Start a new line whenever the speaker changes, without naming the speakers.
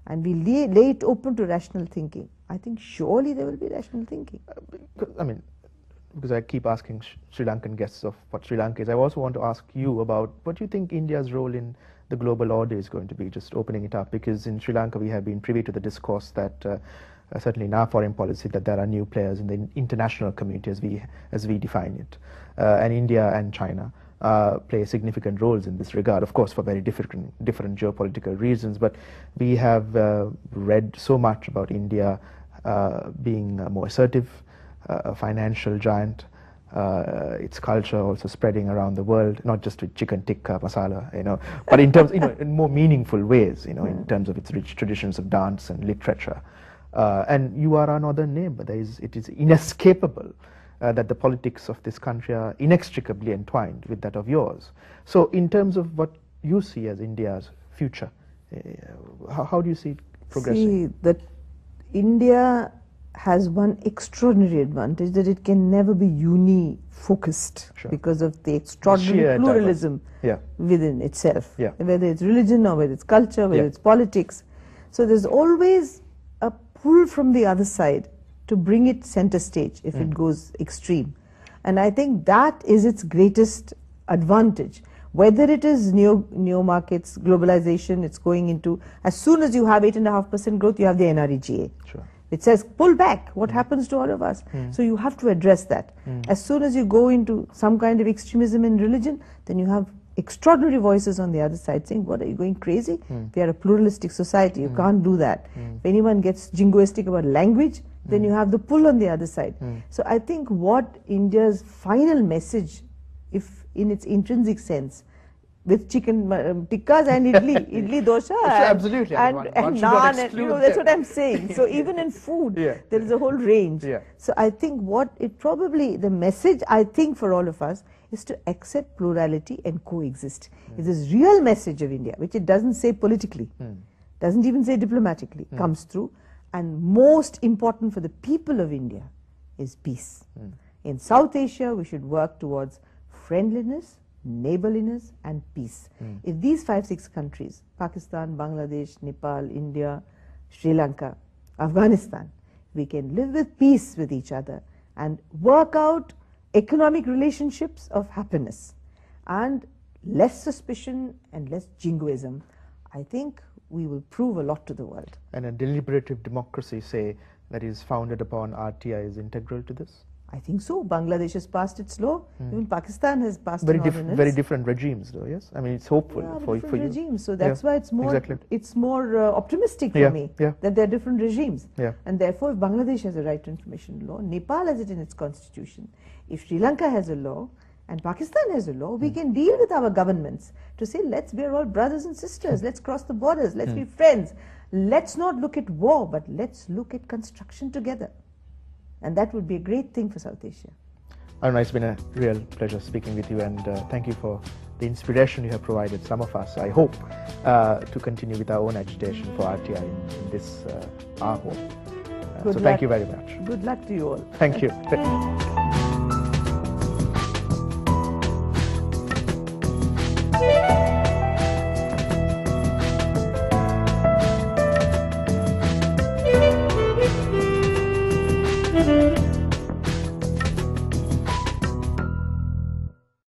and we lay it open to rational thinking, I think surely there will be rational thinking.
Because I keep asking Sri Lankan guests of what Sri Lanka is, I also want to ask you about what you think India's role in the global order is going to be, just opening it up, because in Sri Lanka we have been privy to the discourse that certainly in our foreign policy that there are new players in the international community as we define it, and India and China play significant roles in this regard, of course for very different geopolitical reasons, but we have read so much about India being more assertive, a financial giant, its culture also spreading around the world, not just with chicken tikka masala, but in terms, in more meaningful ways, in terms of its rich traditions of dance and literature. And you are our northern neighbor. It is inescapable that the politics of this country are inextricably entwined with that of yours. So in terms of what you see as India's future, how do you see it progressing?
See, that India has one extraordinary advantage, that it can never be uni-focused because of the extraordinary pluralism within itself, whether it's religion or whether it's culture, whether it's politics. So there's always a pull from the other side to bring it center stage if it goes extreme. And I think that is its greatest advantage. Whether it is neo markets, globalization, it's going into, as soon as you have 8.5% growth, you have the NREGA. It says, pull back, what happens to all of us? So you have to address that. As soon as you go into some kind of extremism in religion, then you have extraordinary voices on the other side saying, what, are you going crazy? We are a pluralistic society, you can't do that. If anyone gets jingoistic about language, then you have the pull on the other side. So I think what India's final message, if in its intrinsic sense, with chicken tikkas and idli dosha
absolutely,
and naan, and that's what I'm saying. So even in food, there is a whole range. So I think the message I think for all of us is to accept plurality and coexist. It's this real message of India, which it doesn't say politically, doesn't even say diplomatically, comes through. And most important for the people of India is peace. In South Asia, we should work towards friendliness, neighborliness and peace. If these 5-6 countries, Pakistan, Bangladesh, Nepal, India, Sri Lanka, Afghanistan, we can live with peace with each other and work out economic relationships of happiness and less suspicion and less jingoism, I think we will prove a lot to the world.
And a deliberative democracy, say, that is founded upon RTI is integral to this?
I think so. Bangladesh has passed its law. Even Pakistan has passed
very
an ordinance.
Very different regimes, though. Yes, I mean it's hopeful for you.
Regimes. So that's why it's more optimistic for me that there are different regimes. And therefore, if Bangladesh has a right to information law, Nepal has it in its constitution. If Sri Lanka has a law and Pakistan has a law, we can deal with our governments to say, we are all brothers and sisters. Let's cross the borders. Let's be friends. Let's not look at war, but let's look at construction together. And that would be a great thing for South Asia.
Aruna, it's been a real pleasure speaking with you, and thank you for the inspiration you have provided some of us, I hope, to continue with our own agitation for RTI in this our home. So thank you very much.
Good luck to you all.
Thank you.